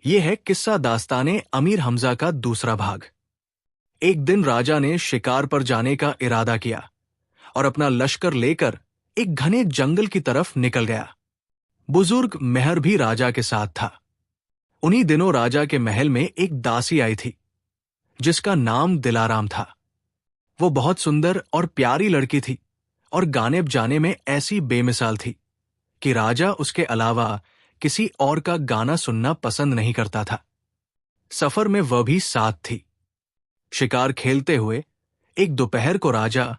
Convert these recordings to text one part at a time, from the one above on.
ये है किस्सा दास्ताने अमीर हमजा का दूसरा भाग। एक दिन राजा ने शिकार पर जाने का इरादा किया और अपना लश्कर लेकर एक घने जंगल की तरफ निकल गया। बुजुर्ग मेहर भी राजा के साथ था। उन्हीं दिनों राजा के महल में एक दासी आई थी जिसका नाम दिलाराम था। वो बहुत सुंदर और प्यारी लड़की थी और गाने बजाने में ऐसी बेमिसाल थी कि राजा उसके अलावा किसी और का गाना सुनना पसंद नहीं करता था। सफर में वह भी साथ थी। शिकार खेलते हुए एक दोपहर को राजा,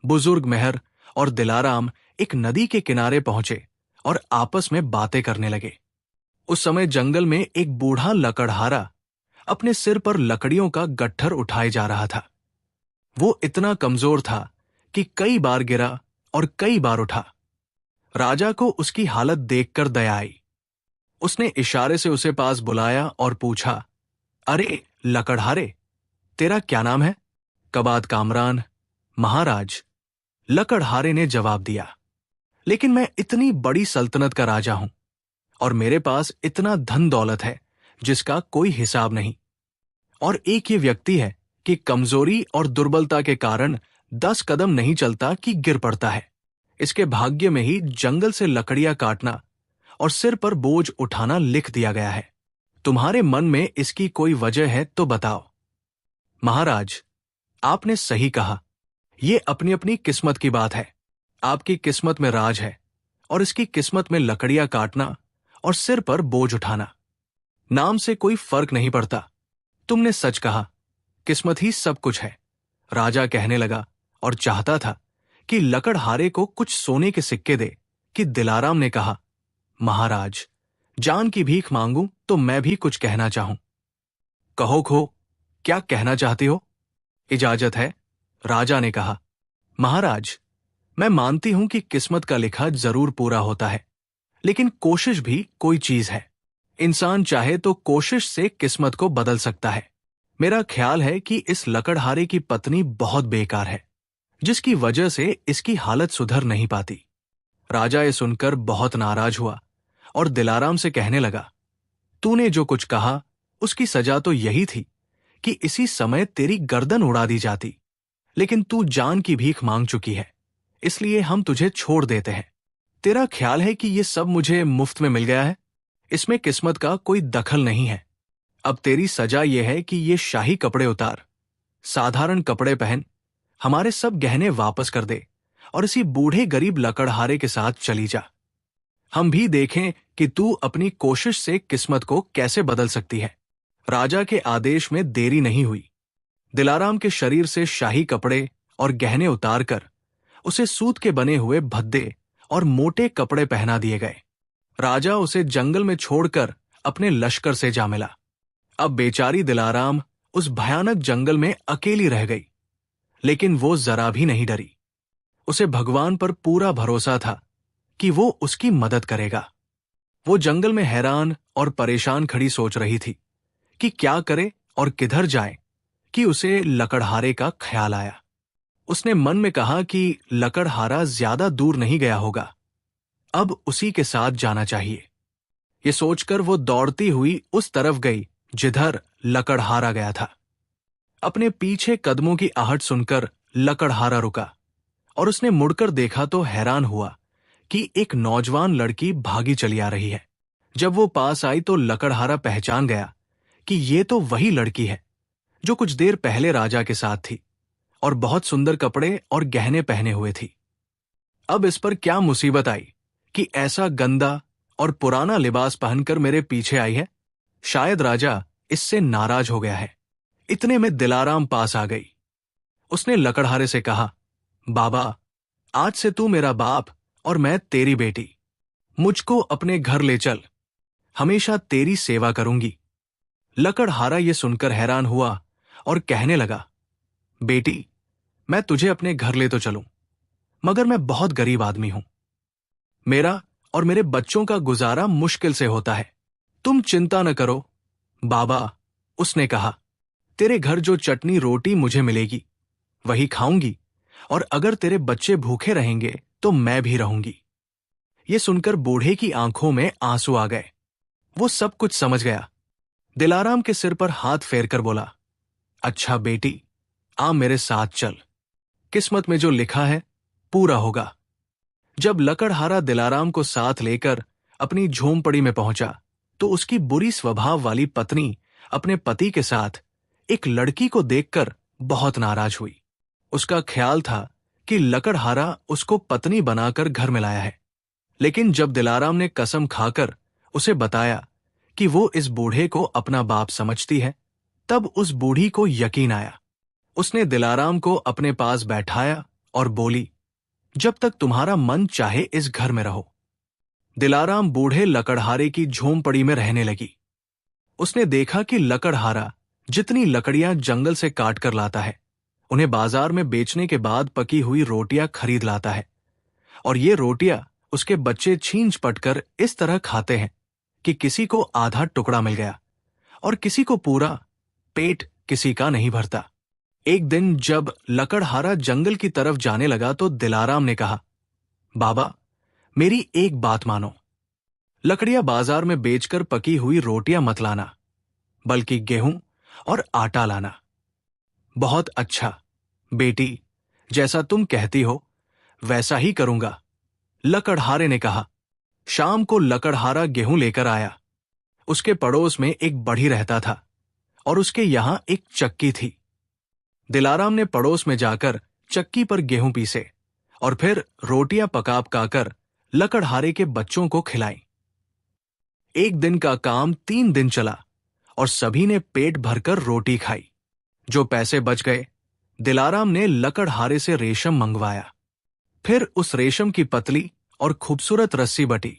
बुजुर्ग मेहर और दिलाराम एक नदी के किनारे पहुंचे और आपस में बातें करने लगे। उस समय जंगल में एक बूढ़ा लकड़हारा अपने सिर पर लकड़ियों का गट्ठर उठाए जा रहा था। वो इतना कमजोर था कि कई बार गिरा और कई बार उठा। राजा को उसकी हालत देखकर दया आई। उसने इशारे से उसे पास बुलाया और पूछा, अरे लकड़हारे, तेरा क्या नाम है? कबाद कामरान, महाराज, लकड़हारे ने जवाब दिया। लेकिन मैं इतनी बड़ी सल्तनत का राजा हूं और मेरे पास इतना धन दौलत है जिसका कोई हिसाब नहीं। और एक ये व्यक्ति है कि कमजोरी और दुर्बलता के कारण 10 कदम नहीं चलता कि गिर पड़ता है। इसके भाग्य में ही जंगल से लकड़ियां काटना और सिर पर बोझ उठाना लिख दिया गया है। तुम्हारे मन में इसकी कोई वजह है तो बताओ। महाराज, आपने सही कहा। ये अपनी अपनी किस्मत की बात है। आपकी किस्मत में राज है और इसकी किस्मत में लकड़ियां काटना और सिर पर बोझ उठाना। नाम से कोई फर्क नहीं पड़ता। तुमने सच कहा, किस्मत ही सब कुछ है। राजा कहने लगा और चाहता था कि लकड़हारे को कुछ सोने के सिक्के दे कि दिलाराम ने कहा, महाराज, जान की भीख मांगूं तो मैं भी कुछ कहना चाहूं। कहो खो, क्या कहना चाहती हो? इजाजत है, राजा ने कहा। महाराज, मैं मानती हूं कि किस्मत का लिखा जरूर पूरा होता है, लेकिन कोशिश भी कोई चीज है। इंसान चाहे तो कोशिश से किस्मत को बदल सकता है। मेरा ख्याल है कि इस लकड़हारे की पत्नी बहुत बेकार है, जिसकी वजह से इसकी हालत सुधर नहीं पाती। राजा ये सुनकर बहुत नाराज हुआ और दिलाराम से कहने लगा, तूने जो कुछ कहा उसकी सजा तो यही थी कि इसी समय तेरी गर्दन उड़ा दी जाती, लेकिन तू जान की भीख मांग चुकी है, इसलिए हम तुझे छोड़ देते हैं। तेरा ख्याल है कि ये सब मुझे मुफ्त में मिल गया है? इसमें किस्मत का कोई दखल नहीं है। अब तेरी सजा यह है कि ये शाही कपड़े उतार, साधारण कपड़े पहन, हमारे सब गहने वापस कर दे और इसी बूढ़े गरीब लकड़हारे के साथ चली जा। हम भी देखें कि तू अपनी कोशिश से किस्मत को कैसे बदल सकती है। राजा के आदेश में देरी नहीं हुई। दिलाराम के शरीर से शाही कपड़े और गहने उतारकर उसे सूत के बने हुए भद्दे और मोटे कपड़े पहना दिए गए। राजा उसे जंगल में छोड़कर अपने लश्कर से जा मिला। अब बेचारी दिलाराम उस भयानक जंगल में अकेली रह गई, लेकिन वो जरा भी नहीं डरी। उसे भगवान पर पूरा भरोसा था कि वो उसकी मदद करेगा। वो जंगल में हैरान और परेशान खड़ी सोच रही थी कि क्या करे और किधर जाए कि उसे लकड़हारे का ख्याल आया। उसने मन में कहा कि लकड़हारा ज्यादा दूर नहीं गया होगा, अब उसी के साथ जाना चाहिए। ये सोचकर वो दौड़ती हुई उस तरफ गई जिधर लकड़हारा गया था। अपने पीछे कदमों की आहट सुनकर लकड़हारा रुका और उसने मुड़कर देखा तो हैरान हुआ कि एक नौजवान लड़की भागी चली आ रही है। जब वो पास आई तो लकड़हारा पहचान गया कि ये तो वही लड़की है जो कुछ देर पहले राजा के साथ थी और बहुत सुंदर कपड़े और गहने पहने हुए थी। अब इस पर क्या मुसीबत आई कि ऐसा गंदा और पुराना लिबास पहनकर मेरे पीछे आई है? शायद राजा इससे नाराज हो गया है। इतने में दिलाराम पास आ गई। उसने लकड़हारे से कहा, बाबा, आज से तू मेरा बाप और मैं तेरी बेटी। मुझको अपने घर ले चल, हमेशा तेरी सेवा करूंगी। लकड़हारा ये सुनकर हैरान हुआ और कहने लगा, बेटी, मैं तुझे अपने घर ले तो चलूं, मगर मैं बहुत गरीब आदमी हूं। मेरा और मेरे बच्चों का गुजारा मुश्किल से होता है। तुम चिंता न करो बाबा, उसने कहा, तेरे घर जो चटनी रोटी मुझे मिलेगी वही खाऊंगी, और अगर तेरे बच्चे भूखे रहेंगे तो मैं भी रहूंगी। ये सुनकर बूढ़े की आंखों में आंसू आ गए। वो सब कुछ समझ गया दिलाराम के सिर पर हाथ फेरकर बोला, अच्छा बेटी, आ मेरे साथ चल। किस्मत में जो लिखा है पूरा होगा। जब लकड़हारा दिलाराम को साथ लेकर अपनी झोंपड़ी में पहुंचा तो उसकी बुरी स्वभाव वाली पत्नी अपने पति के साथ एक लड़की को देखकर बहुत नाराज हुई। उसका ख्याल था कि लकड़हारा उसको पत्नी बनाकर घर में लाया है, लेकिन जब दिलाराम ने कसम खाकर उसे बताया कि वो इस बूढ़े को अपना बाप समझती है, तब उस बूढ़ी को यकीन आया। उसने दिलाराम को अपने पास बैठाया और बोली, जब तक तुम्हारा मन चाहे इस घर में रहो। दिलाराम बूढ़े लकड़हारे की झोंपड़ी में रहने लगी। उसने देखा कि लकड़हारा जितनी लकड़ियां जंगल से काट कर लाता है, उन्हें बाजार में बेचने के बाद पकी हुई रोटियां खरीद लाता है, और ये रोटियां उसके बच्चे छींच पटकर इस तरह खाते हैं कि किसी को आधा टुकड़ा मिल गया और किसी को पूरा, पेट किसी का नहीं भरता। एक दिन जब लकड़हारा जंगल की तरफ जाने लगा तो दिलाराम ने कहा, बाबा, मेरी एक बात मानो। लकड़ियां बाजार में बेचकर पकी हुई रोटियां मत लाना, बल्कि गेहूं और आटा लाना। बहुत अच्छा बेटी, जैसा तुम कहती हो वैसा ही करूंगा, लकड़हारे ने कहा। शाम को लकड़हारा गेहूं लेकर आया। उसके पड़ोस में एक बढ़ी रहता था और उसके यहां एक चक्की थी। दिलाराम ने पड़ोस में जाकर चक्की पर गेहूं पीसे और फिर रोटियां पका पकाकर लकड़हारे के बच्चों को खिलाई। एक दिन का काम 3 दिन चला और सभी ने पेट भरकर रोटी खाई। जो पैसे बच गए, दिलाराम ने लकड़हारे से रेशम मंगवाया। फिर उस रेशम की पतली और खूबसूरत रस्सी बटी।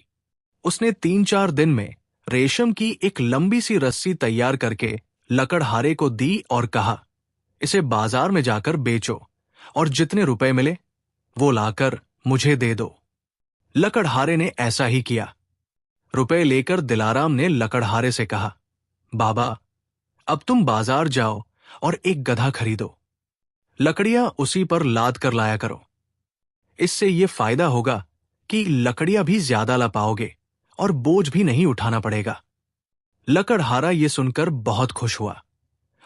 उसने 3-4 दिन में रेशम की एक लंबी सी रस्सी तैयार करके लकड़हारे को दी और कहा, इसे बाजार में जाकर बेचो और जितने रुपए मिले वो लाकर मुझे दे दो। लकड़हारे ने ऐसा ही किया। रुपए लेकर दिलाराम ने लकड़हारे से कहा, बाबा, अब तुम बाजार जाओ और एक गधा खरीदो। लकड़ियां उसी पर लाद कर लाया करो। इससे ये फायदा होगा कि लकड़ियां भी ज्यादा ला पाओगे और बोझ भी नहीं उठाना पड़ेगा। लकड़हारा ये सुनकर बहुत खुश हुआ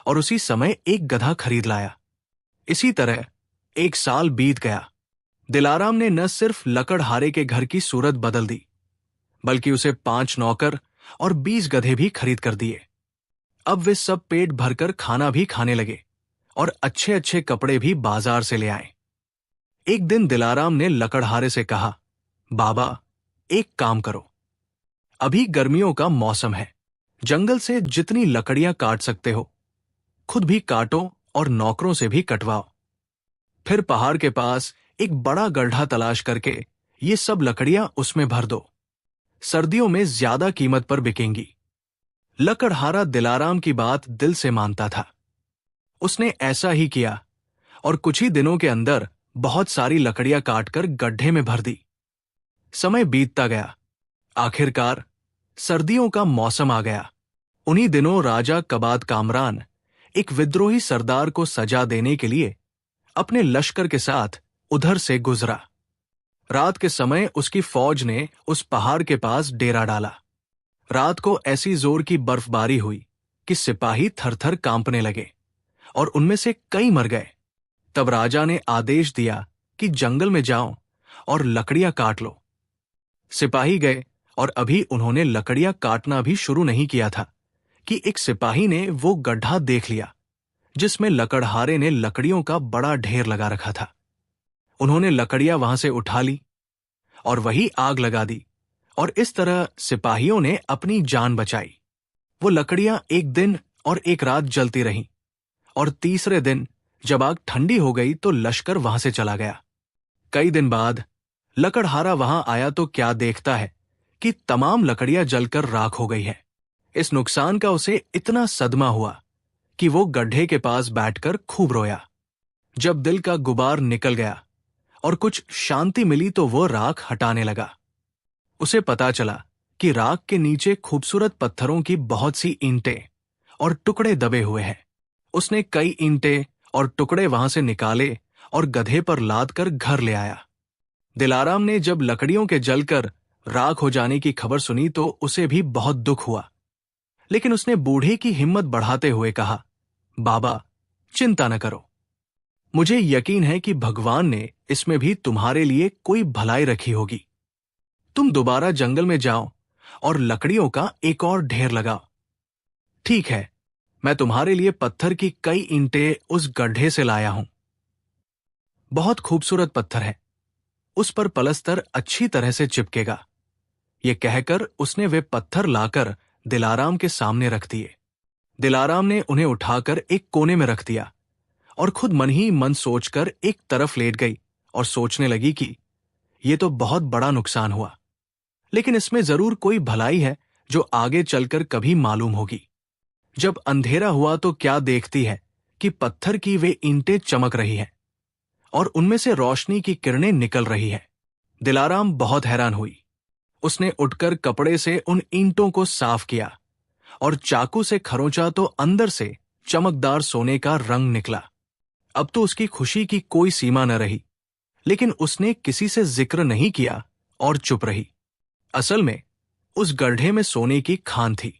और उसी समय एक गधा खरीद लाया। इसी तरह 1 साल बीत गया। दिलाराम ने न सिर्फ लकड़हारे के घर की सूरत बदल दी, बल्कि उसे 5 नौकर और 20 गधे भी खरीद कर दिए। अब वे सब पेट भरकर खाना भी खाने लगे और अच्छे अच्छे कपड़े भी बाजार से ले आए। एक दिन दिलाराम ने लकड़हारे से कहा, बाबा, एक काम करो, अभी गर्मियों का मौसम है, जंगल से जितनी लकड़ियां काट सकते हो खुद भी काटो और नौकरों से भी कटवाओ। फिर पहाड़ के पास एक बड़ा गड्ढा तलाश करके ये सब लकड़ियां उसमें भर दो। सर्दियों में ज्यादा कीमत पर बिकेंगी। लकड़हारा दिलाराम की बात दिल से मानता था। उसने ऐसा ही किया और कुछ ही दिनों के अंदर बहुत सारी लकड़ियां काटकर गड्ढे में भर दी। समय बीतता गया। आखिरकार सर्दियों का मौसम आ गया। उन्हीं दिनों राजा कबाद कामरान एक विद्रोही सरदार को सजा देने के लिए अपने लश्कर के साथ उधर से गुजरा। रात के समय उसकी फौज ने उस पहाड़ के पास डेरा डाला। रात को ऐसी जोर की बर्फबारी हुई कि सिपाही थर-थर कांपने लगे और उनमें से कई मर गए। तब राजा ने आदेश दिया कि जंगल में जाओ और लकड़ियां काट लो। सिपाही गए और अभी उन्होंने लकड़ियां काटना भी शुरू नहीं किया था कि एक सिपाही ने वो गड्ढा देख लिया जिसमें लकड़हारे ने लकड़ियों का बड़ा ढेर लगा रखा था। उन्होंने लकड़ियां वहां से उठा ली और वही आग लगा दी और इस तरह सिपाहियों ने अपनी जान बचाई। वो लकड़ियां एक दिन और एक रात जलती रहीं और तीसरे दिन जब आग ठंडी हो गई तो लश्कर वहां से चला गया। कई दिन बाद लकड़हारा वहां आया तो क्या देखता है कि तमाम लकड़ियां जलकर राख हो गई है। इस नुकसान का उसे इतना सदमा हुआ कि वो गड्ढे के पास बैठकर खूब रोया। जब दिल का गुबार निकल गया और कुछ शांति मिली तो वो राख हटाने लगा। उसे पता चला कि राख के नीचे खूबसूरत पत्थरों की बहुत सी ईंटें और टुकड़े दबे हुए हैं। उसने कई ईंटें और टुकड़े वहां से निकाले और गधे पर लाद कर घर ले आया। दिलाराम ने जब लकड़ियों के जलकर राख हो जाने की खबर सुनी तो उसे भी बहुत दुख हुआ, लेकिन उसने बूढ़े की हिम्मत बढ़ाते हुए कहा, बाबा, चिंता न करो। मुझे यकीन है कि भगवान ने इसमें भी तुम्हारे लिए कोई भलाई रखी होगी। तुम दोबारा जंगल में जाओ और लकड़ियों का एक और ढेर लगाओ। ठीक है, मैं तुम्हारे लिए पत्थर की कई ईंटें उस गड्ढे से लाया हूं। बहुत खूबसूरत पत्थर है, उस पर पलस्तर अच्छी तरह से चिपकेगा। ये कहकर उसने वे पत्थर लाकर दिलाराम के सामने रख दिए। दिलाराम ने उन्हें उठाकर एक कोने में रख दिया और खुद मन ही मन सोचकर एक तरफ लेट गई और सोचने लगी कि ये तो बहुत बड़ा नुकसान हुआ, लेकिन इसमें जरूर कोई भलाई है जो आगे चलकर कभी मालूम होगी। जब अंधेरा हुआ तो क्या देखती है कि पत्थर की वे ईंटें चमक रही हैं और उनमें से रोशनी की किरणें निकल रही हैं। दिलाराम बहुत हैरान हुई। उसने उठकर कपड़े से उन ईंटों को साफ किया और चाकू से खरोंचा तो अंदर से चमकदार सोने का रंग निकला। अब तो उसकी खुशी की कोई सीमा न रही, लेकिन उसने किसी से जिक्र नहीं किया और चुप रही। असल में उस गड्ढे में सोने की खान थी।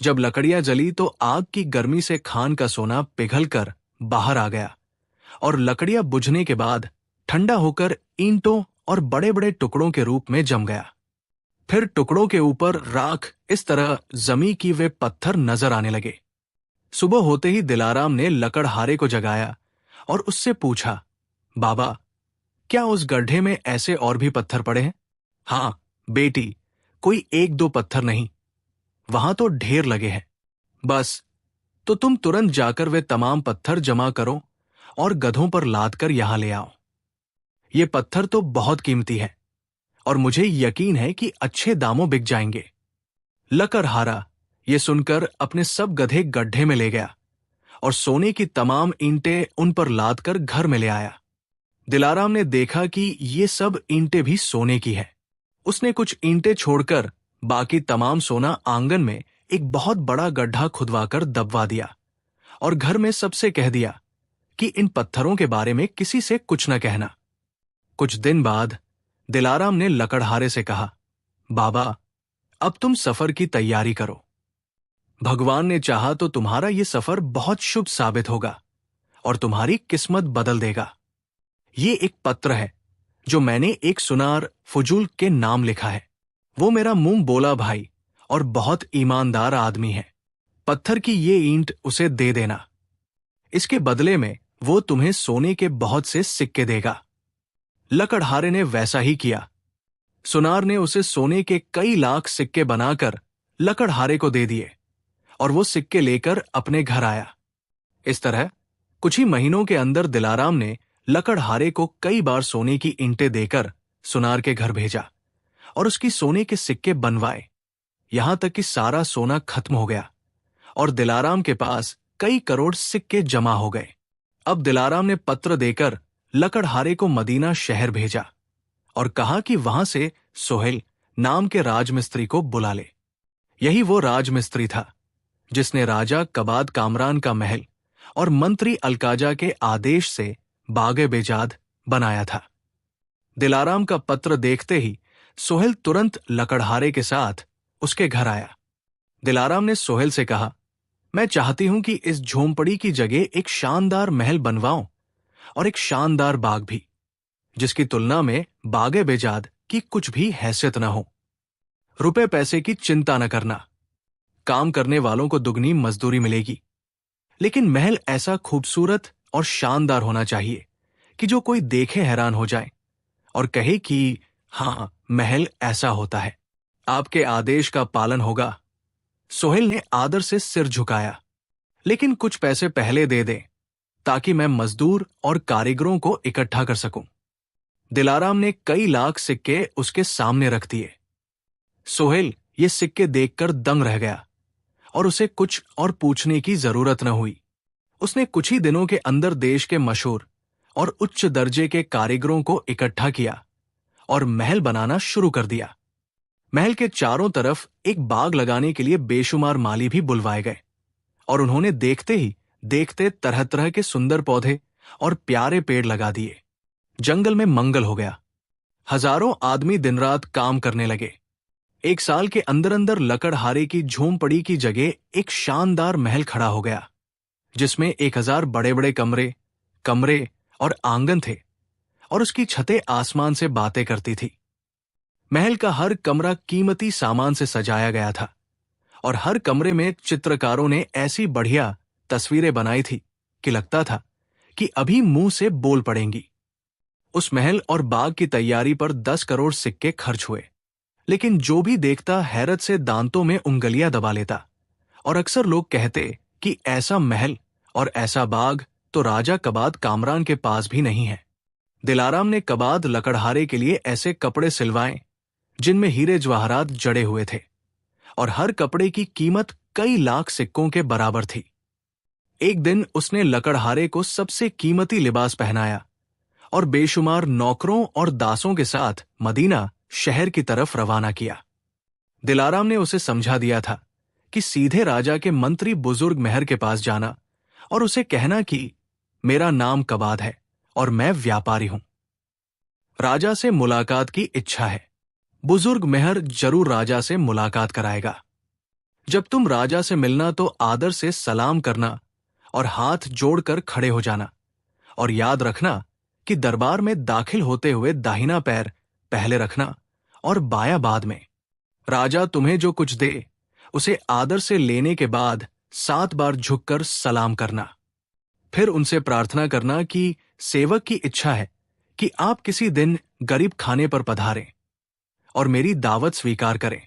जब लकड़ियां जली तो आग की गर्मी से खान का सोना पिघलकर बाहर आ गया और लकड़ियां बुझने के बाद ठंडा होकर ईंटों और बड़े बड़े टुकड़ों के रूप में जम गया। फिर टुकड़ों के ऊपर राख इस तरह जमी कि वे पत्थर नजर आने लगे। सुबह होते ही दिलाराम ने लकड़हारे को जगाया और उससे पूछा, बाबा, क्या उस गड्ढे में ऐसे और भी पत्थर पड़े हैं? हाँ बेटी, कोई एक दो पत्थर नहीं, वहां तो ढेर लगे हैं। बस, तो तुम तुरंत जाकर वे तमाम पत्थर जमा करो और गधों पर लाद कर यहां ले आओ। ये पत्थर तो बहुत कीमती है और मुझे यकीन है कि अच्छे दामों बिक जाएंगे। लकड़हारा ये सुनकर अपने सब गधे गड्ढे में ले गया और सोने की तमाम ईंटें उन पर लाद कर घर में ले आया। दिलाराम ने देखा कि ये सब ईंटें भी सोने की है। उसने कुछ ईंटें छोड़कर बाकी तमाम सोना आंगन में एक बहुत बड़ा गड्ढा खुदवाकर दबवा दिया और घर में सबसे कह दिया कि इन पत्थरों के बारे में किसी से कुछ न कहना। कुछ दिन बाद दिलाराम ने लकड़हारे से कहा, बाबा, अब तुम सफर की तैयारी करो। भगवान ने चाहा तो तुम्हारा ये सफर बहुत शुभ साबित होगा और तुम्हारी किस्मत बदल देगा। ये एक पत्र है जो मैंने एक सुनार फुजूल के नाम लिखा है। वो मेरा मुंह बोला भाई और बहुत ईमानदार आदमी है। पत्थर की ये ईंट उसे दे देना। इसके बदले में वो तुम्हें सोने के बहुत से सिक्के देगा। लकड़हारे ने वैसा ही किया। सुनार ने उसे सोने के कई लाख सिक्के बनाकर लकड़हारे को दे दिए और वो सिक्के लेकर अपने घर आया। इस तरह कुछ ही महीनों के अंदर दिलाराम ने लकड़हारे को कई बार सोने की ईंटें देकर सुनार के घर भेजा और उसकी सोने के सिक्के बनवाए, यहां तक कि सारा सोना खत्म हो गया और दिलाराम के पास कई करोड़ सिक्के जमा हो गए। अब दिलाराम ने पत्र देकर लकड़हारे को मदीना शहर भेजा और कहा कि वहां से सोहेल नाम के राजमिस्त्री को बुला ले। यही वो राजमिस्त्री था जिसने राजा कबाद कामरान का महल और मंत्री अलकाजा के आदेश से बागे बेजाद बनाया था। दिलाराम का पत्र देखते ही सोहेल तुरंत लकड़हारे के साथ उसके घर आया। दिलाराम ने सोहेल से कहा, मैं चाहती हूं कि इस झोंपड़ी की जगह एक शानदार महल बनवाऊं और एक शानदार बाग भी, जिसकी तुलना में बागे बेजाद की कुछ भी हैसियत न हो। रुपए पैसे की चिंता न करना, काम करने वालों को दुगनी मजदूरी मिलेगी, लेकिन महल ऐसा खूबसूरत और शानदार होना चाहिए कि जो कोई देखे हैरान हो जाए और कहे कि हाँ, महल ऐसा होता है। आपके आदेश का पालन होगा। सोहेल ने आदर से सिर झुकाया, लेकिन कुछ पैसे पहले दे दें ताकि मैं मजदूर और कारीगरों को इकट्ठा कर सकूं। दिलाराम ने कई लाख सिक्के उसके सामने रख दिए। सोहेल ये सिक्के देखकर दंग रह गया और उसे कुछ और पूछने की जरूरत न हुई। उसने कुछ ही दिनों के अंदर देश के मशहूर और उच्च दर्जे के कारीगरों को इकट्ठा किया और महल बनाना शुरू कर दिया। महल के चारों तरफ एक बाग लगाने के लिए बेशुमार माली भी बुलवाए गए और उन्होंने देखते ही देखते तरह तरह के सुंदर पौधे और प्यारे पेड़ लगा दिए। जंगल में मंगल हो गया। हजारों आदमी दिन रात काम करने लगे। एक साल के अंदर अंदर लकड़हारे की झोंपड़ी की जगह एक शानदार महल खड़ा हो गया, जिसमें 1000 बड़े बड़े कमरे कमरे और आंगन थे, और उसकी छतें आसमान से बातें करती थी। महल का हर कमरा कीमती सामान से सजाया गया था, और हर कमरे में चित्रकारों ने ऐसी बढ़िया तस्वीरें बनाई थी कि लगता था कि अभी मुंह से बोल पड़ेंगी। उस महल और बाग की तैयारी पर 10 करोड़ सिक्के खर्च हुए, लेकिन जो भी देखता हैरत से दांतों में उंगलियां दबा लेता। और अक्सर लोग कहते कि ऐसा महल और ऐसा बाग तो राजा कबाद कामरान के पास भी नहीं है। दिलाराम ने कबाद लकड़हारे के लिए ऐसे कपड़े सिलवाए जिनमें हीरे जवाहरात जड़े हुए थे, और हर कपड़े की कीमत कई लाख सिक्कों के बराबर थी। एक दिन उसने लकड़हारे को सबसे कीमती लिबास पहनाया और बेशुमार नौकरों और दासों के साथ मदीना शहर की तरफ रवाना किया। दिलाराम ने उसे समझा दिया था कि सीधे राजा के मंत्री बुजुर्ग मेहर के पास जाना और उसे कहना कि मेरा नाम कबाद है और मैं व्यापारी हूं। राजा से मुलाकात की इच्छा है। बुजुर्ग मेहर जरूर राजा से मुलाकात कराएगा। जब तुम राजा से मिलना तो आदर से सलाम करना और हाथ जोड़कर खड़े हो जाना, और याद रखना कि दरबार में दाखिल होते हुए दाहिना पैर पहले रखना और बायां बाद में। राजा तुम्हें जो कुछ दे उसे आदर से लेने के बाद 7 बार झुककर सलाम करना। फिर उनसे प्रार्थना करना कि सेवक की इच्छा है कि आप किसी दिन गरीब खाने पर पधारें और मेरी दावत स्वीकार करें।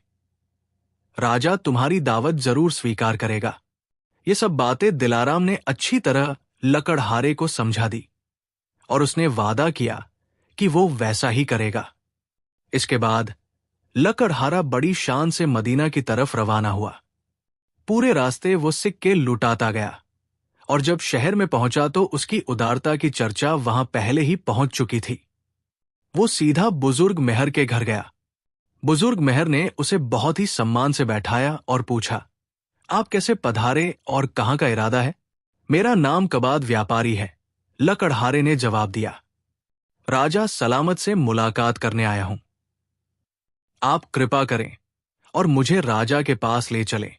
राजा तुम्हारी दावत जरूर स्वीकार करेगा। ये सब बातें दिलाराम ने अच्छी तरह लकड़हारे को समझा दी, और उसने वादा किया कि वो वैसा ही करेगा। इसके बाद लकड़हारा बड़ी शान से मदीना की तरफ रवाना हुआ। पूरे रास्ते वो सिक्के लुटाता गया, और जब शहर में पहुंचा तो उसकी उदारता की चर्चा वहां पहले ही पहुंच चुकी थी। वो सीधा बुजुर्ग मेहर के घर गया। बुजुर्ग मेहर ने उसे बहुत ही सम्मान से बैठाया और पूछा, आप कैसे पधारे और कहां का इरादा है? मेरा नाम कबाद व्यापारी है, लकड़हारे ने जवाब दिया। राजा सलामत से मुलाकात करने आया हूं। आप कृपा करें और मुझे राजा के पास ले चलें।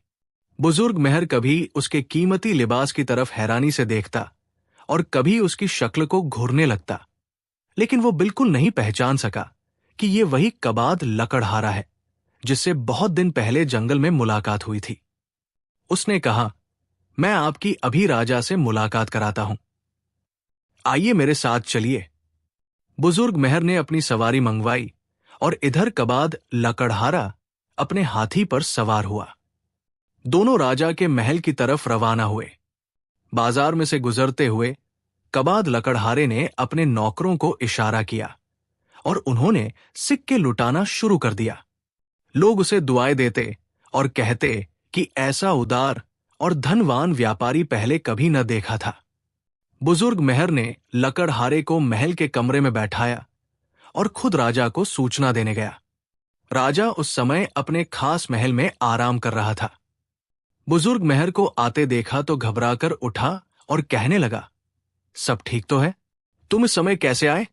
बुजुर्ग मेहर कभी उसके कीमती लिबास की तरफ हैरानी से देखता और कभी उसकी शक्ल को घूरने लगता, लेकिन वो बिल्कुल नहीं पहचान सका कि ये वही कबाद लकड़हारा है जिससे बहुत दिन पहले जंगल में मुलाकात हुई थी। उसने कहा, मैं आपकी अभी राजा से मुलाकात कराता हूं। आइए मेरे साथ चलिए। बुजुर्ग मेहर ने अपनी सवारी मंगवाई और इधर कबाद लकड़हारा अपने हाथी पर सवार हुआ। दोनों राजा के महल की तरफ रवाना हुए। बाजार में से गुजरते हुए कबाद लकड़हारे ने अपने नौकरों को इशारा किया और उन्होंने सिक्के लुटाना शुरू कर दिया। लोग उसे दुआएं देते और कहते कि ऐसा उदार और धनवान व्यापारी पहले कभी न देखा था। बुजुर्ग मेहर ने लकड़हारे को महल के कमरे में बैठाया और खुद राजा को सूचना देने गया। राजा उस समय अपने खास महल में आराम कर रहा था। बुजुर्ग मेहर को आते देखा तो घबराकर उठा और कहने लगा, सब ठीक तो है? तुम इस समय कैसे आए?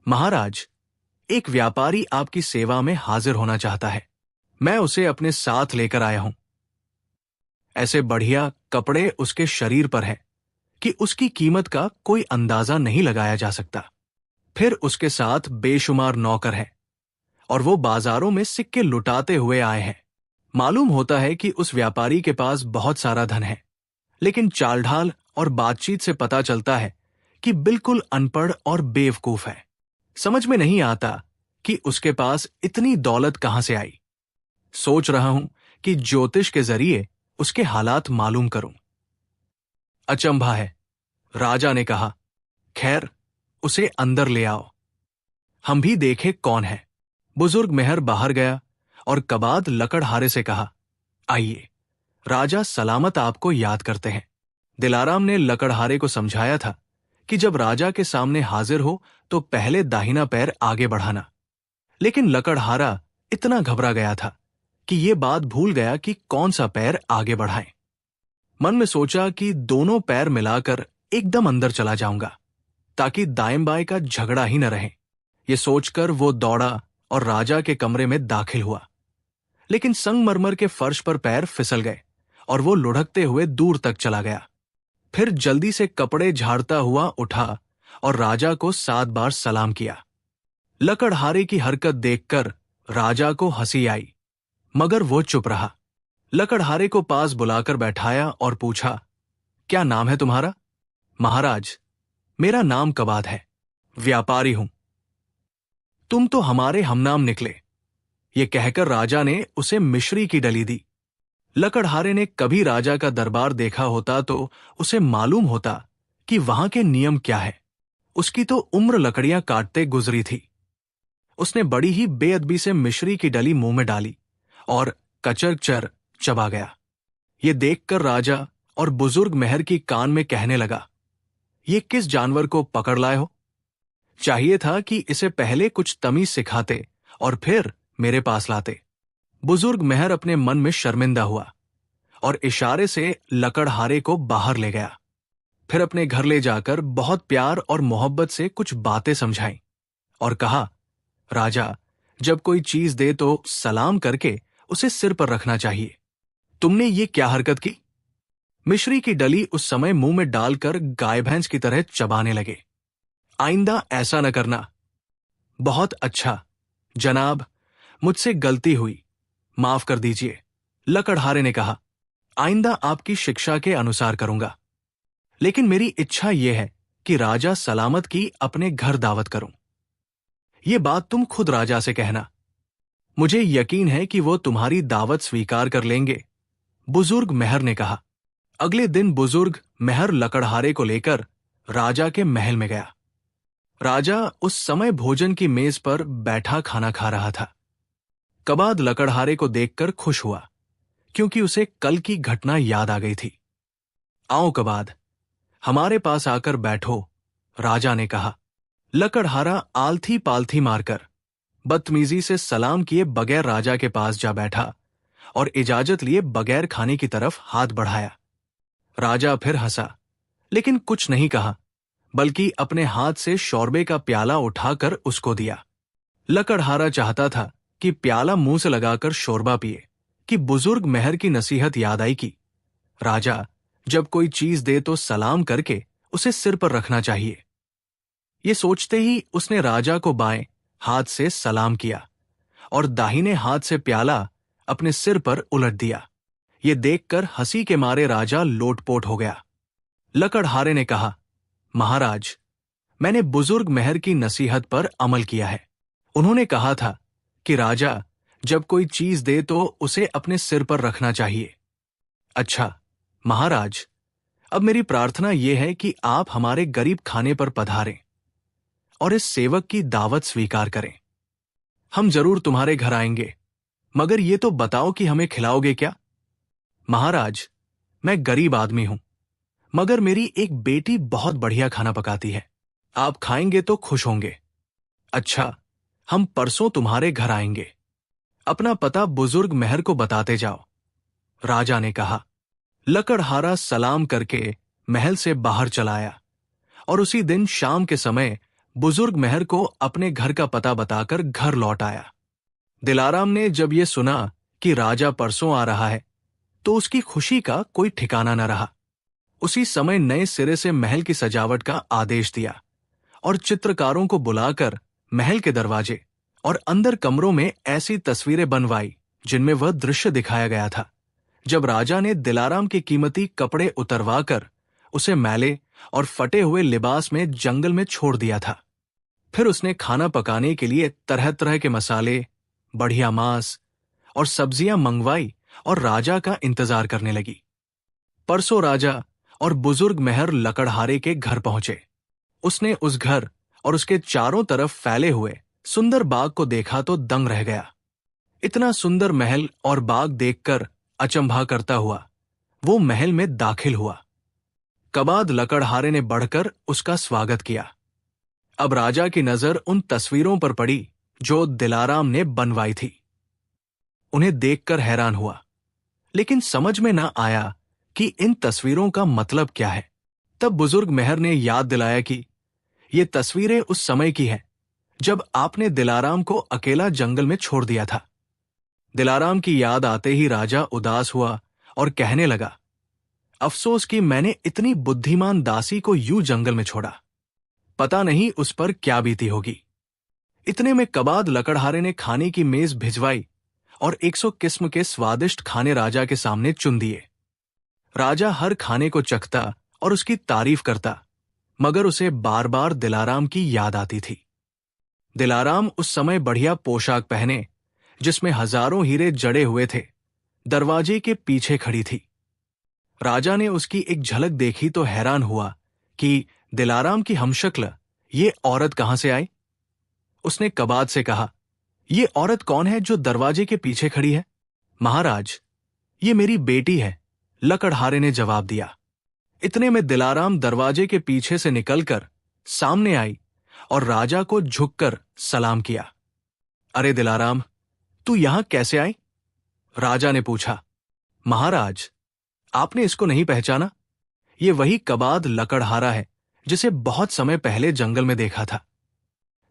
महाराज, एक व्यापारी आपकी सेवा में हाजिर होना चाहता है। मैं उसे अपने साथ लेकर आया हूं। ऐसे बढ़िया कपड़े उसके शरीर पर हैं कि उसकी कीमत का कोई अंदाजा नहीं लगाया जा सकता। फिर उसके साथ बेशुमार नौकर हैं और वो बाजारों में सिक्के लुटाते हुए आए हैं। मालूम होता है कि उस व्यापारी के पास बहुत सारा धन है, लेकिन चालढाल और बातचीत से पता चलता है कि बिल्कुल अनपढ़ और बेवकूफ है। समझ में नहीं आता कि उसके पास इतनी दौलत कहां से आई। सोच रहा हूं कि ज्योतिष के जरिए उसके हालात मालूम करूं। अचंभा है, राजा ने कहा। खैर, उसे अंदर ले आओ, हम भी देखें कौन है। बुजुर्ग मेहर बाहर गया और कबाद लकड़हारे से कहा, आइए, राजा सलामत आपको याद करते हैं। दिलाराम ने लकड़हारे को समझाया था कि जब राजा के सामने हाजिर हो तो पहले दाहिना पैर आगे बढ़ाना, लेकिन लकड़हारा इतना घबरा गया था कि ये बात भूल गया कि कौन सा पैर आगे बढ़ाएं। मन में सोचा कि दोनों पैर मिलाकर एकदम अंदर चला जाऊंगा ताकि दाएं बाएं का झगड़ा ही न रहे। ये सोचकर वो दौड़ा और राजा के कमरे में दाखिल हुआ। लेकिन संगमरमर के फर्श पर पैर फिसल गए और वो लुढ़कते हुए दूर तक चला गया। फिर जल्दी से कपड़े झाड़ता हुआ उठा और राजा को 7 बार सलाम किया। लकड़हारे की हरकत देखकर राजा को हंसी आई, मगर वो चुप रहा। लकड़हारे को पास बुलाकर बैठाया और पूछा, क्या नाम है तुम्हारा? महाराज, मेरा नाम कबाद है, व्यापारी हूं। तुम तो हमारे हमनाम निकले। ये कहकर राजा ने उसे मिश्री की डली दी। लकड़हारे ने कभी राजा का दरबार देखा होता तो उसे मालूम होता कि वहां के नियम क्या है। उसकी तो उम्र लकड़ियां काटते गुजरी थी। उसने बड़ी ही बेअदबी से मिश्री की डली मुंह में डाली और कचर चबा गया। ये देखकर राजा और बुजुर्ग मेहर की कान में कहने लगा, ये किस जानवर को पकड़ लाए हो? चाहिए था कि इसे पहले कुछ तमीज सिखाते और फिर मेरे पास लाते। बुजुर्ग मेहर अपने मन में शर्मिंदा हुआ और इशारे से लकड़हारे को बाहर ले गया। फिर अपने घर ले जाकर बहुत प्यार और मोहब्बत से कुछ बातें समझाई और कहा, राजा, जब कोई चीज दे तो सलाम करके उसे सिर पर रखना चाहिए। तुमने ये क्या हरकत की? मिश्री की डली उस समय मुंह में डालकर गाय भैंस की तरह चबाने लगे। आइंदा ऐसा न करना। बहुत अच्छा जनाब, मुझसे गलती हुई, माफ कर दीजिए, लकड़हारे ने कहा। आइंदा आपकी शिक्षा के अनुसार करूंगा, लेकिन मेरी इच्छा यह है कि राजा सलामत की अपने घर दावत करूं। ये बात तुम खुद राजा से कहना। मुझे यकीन है कि वो तुम्हारी दावत स्वीकार कर लेंगे, बुजुर्ग मेहर ने कहा। अगले दिन बुजुर्ग मेहर लकड़हारे को लेकर राजा के महल में गया। राजा उस समय भोजन की मेज पर बैठा खाना खा रहा था। कबाद लकड़हारे को देखकर खुश हुआ, क्योंकि उसे कल की घटना याद आ गई थी। आओ कबाद, हमारे पास आकर बैठो, राजा ने कहा। लकड़हारा आलथी पालथी मारकर बदतमीजी से सलाम किए बगैर राजा के पास जा बैठा और इजाजत लिए बगैर खाने की तरफ हाथ बढ़ाया। राजा फिर हंसा, लेकिन कुछ नहीं कहा, बल्कि अपने हाथ से शोरबे का प्याला उठाकर उसको दिया। लकड़हारा चाहता था कि प्याला मुंह से लगाकर शोरबा पिए कि बुजुर्ग मेहर की नसीहत याद आई कि राजा, जब कोई चीज दे तो सलाम करके उसे सिर पर रखना चाहिए। ये सोचते ही उसने राजा को बाएं हाथ से सलाम किया और दाहिने हाथ से प्याला अपने सिर पर उलट दिया। ये देखकर हंसी के मारे राजा लोटपोट हो गया। लकड़हारे ने कहा, महाराज, मैंने बुजुर्ग मेहर की नसीहत पर अमल किया है। उन्होंने कहा था कि राजा जब कोई चीज दे तो उसे अपने सिर पर रखना चाहिए। अच्छा महाराज, अब मेरी प्रार्थना यह है कि आप हमारे गरीब खाने पर पधारें और इस सेवक की दावत स्वीकार करें। हम जरूर तुम्हारे घर आएंगे, मगर ये तो बताओ कि हमें खिलाओगे क्या? महाराज, मैं गरीब आदमी हूं, मगर मेरी एक बेटी बहुत बढ़िया खाना पकाती है। आप खाएंगे तो खुश होंगे। अच्छा, हम परसों तुम्हारे घर आएंगे। अपना पता बुजुर्ग मेहर को बताते जाओ, राजा ने कहा। लकड़हारा सलाम करके महल से बाहर चला आया और उसी दिन शाम के समय बुजुर्ग मेहर को अपने घर का पता बताकर घर लौट आया। दिलाराम ने जब ये सुना कि राजा परसों आ रहा है तो उसकी खुशी का कोई ठिकाना न रहा। उसी समय नए सिरे से महल की सजावट का आदेश दिया और चित्रकारों को बुलाकर महल के दरवाजे और अंदर कमरों में ऐसी तस्वीरें बनवाई जिनमें वह दृश्य दिखाया गया था जब राजा ने दिलाराम के कीमती कपड़े उतरवाकर उसे मैले और फटे हुए लिबास में जंगल में छोड़ दिया था। फिर उसने खाना पकाने के लिए तरह तरह के मसाले, बढ़िया मांस और सब्जियां मंगवाई और राजा का इंतजार करने लगी। परसों राजा और बुजुर्ग मेहर लकड़हारे के घर पहुंचे। उसने उस घर और उसके चारों तरफ फैले हुए सुंदर बाग को देखा तो दंग रह गया। इतना सुंदर महल और बाग देखकर अचंभा करता हुआ वो महल में दाखिल हुआ। कबाद लकड़हारे ने बढ़कर उसका स्वागत किया। अब राजा की नजर उन तस्वीरों पर पड़ी जो दिलाराम ने बनवाई थी। उन्हें देखकर हैरान हुआ, लेकिन समझ में न आया कि इन तस्वीरों का मतलब क्या है। तब बुजुर्ग मेहर ने याद दिलाया कि ये तस्वीरें उस समय की हैं जब आपने दिलाराम को अकेला जंगल में छोड़ दिया था। दिलाराम की याद आते ही राजा उदास हुआ और कहने लगा, अफसोस कि मैंने इतनी बुद्धिमान दासी को यूं जंगल में छोड़ा। पता नहीं उस पर क्या बीती होगी। इतने में कबाद लकड़हारे ने खाने की मेज भिजवाई और 100 किस्म के स्वादिष्ट खाने राजा के सामने चुन दिए। राजा हर खाने को चखता और उसकी तारीफ करता, मगर उसे बार बार दिलाराम की याद आती थी। दिलाराम उस समय बढ़िया पोशाक पहने, जिसमें हजारों हीरे जड़े हुए थे, दरवाजे के पीछे खड़ी थी। राजा ने उसकी एक झलक देखी तो हैरान हुआ कि दिलाराम की हमशक्ल ये औरत कहां से आई। उसने कबाद से कहा, ये औरत कौन है जो दरवाजे के पीछे खड़ी है? महाराज, ये मेरी बेटी है, लकड़हारे ने जवाब दिया। इतने में दिलाराम दरवाजे के पीछे से निकलकर सामने आई और राजा को झुककर सलाम किया। अरे दिलाराम, तू यहां कैसे आई? राजा ने पूछा। महाराज, आपने इसको नहीं पहचाना? ये वही कबाद लकड़हारा है जिसे बहुत समय पहले जंगल में देखा था,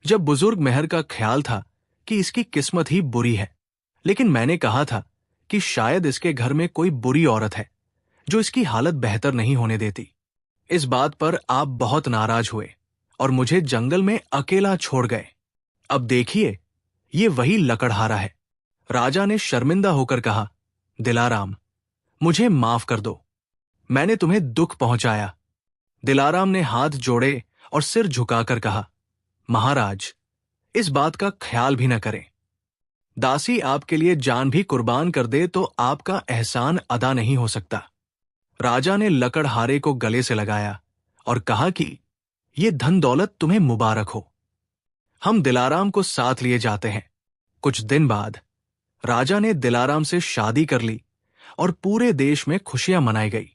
जब बुजुर्ग मेहर का ख्याल था कि इसकी किस्मत ही बुरी है। लेकिन मैंने कहा था कि शायद इसके घर में कोई बुरी औरत है जो इसकी हालत बेहतर नहीं होने देती। इस बात पर आप बहुत नाराज हुए और मुझे जंगल में अकेला छोड़ गए। अब देखिए, ये वही लकड़हारा है। राजा ने शर्मिंदा होकर कहा, दिलाराम, मुझे माफ कर दो, मैंने तुम्हें दुख पहुंचाया। दिलाराम ने हाथ जोड़े और सिर झुकाकर कहा, महाराज, इस बात का ख्याल भी न करें। दासी आपके लिए जान भी कुर्बान कर दे तो आपका एहसान अदा नहीं हो सकता। राजा ने लकड़हारे को गले से लगाया और कहा कि ये धन दौलत तुम्हें मुबारक हो। हम दिलाराम को साथ लिए जाते हैं। कुछ दिन बाद राजा ने दिलाराम से शादी कर ली और पूरे देश में खुशियां मनाई गई।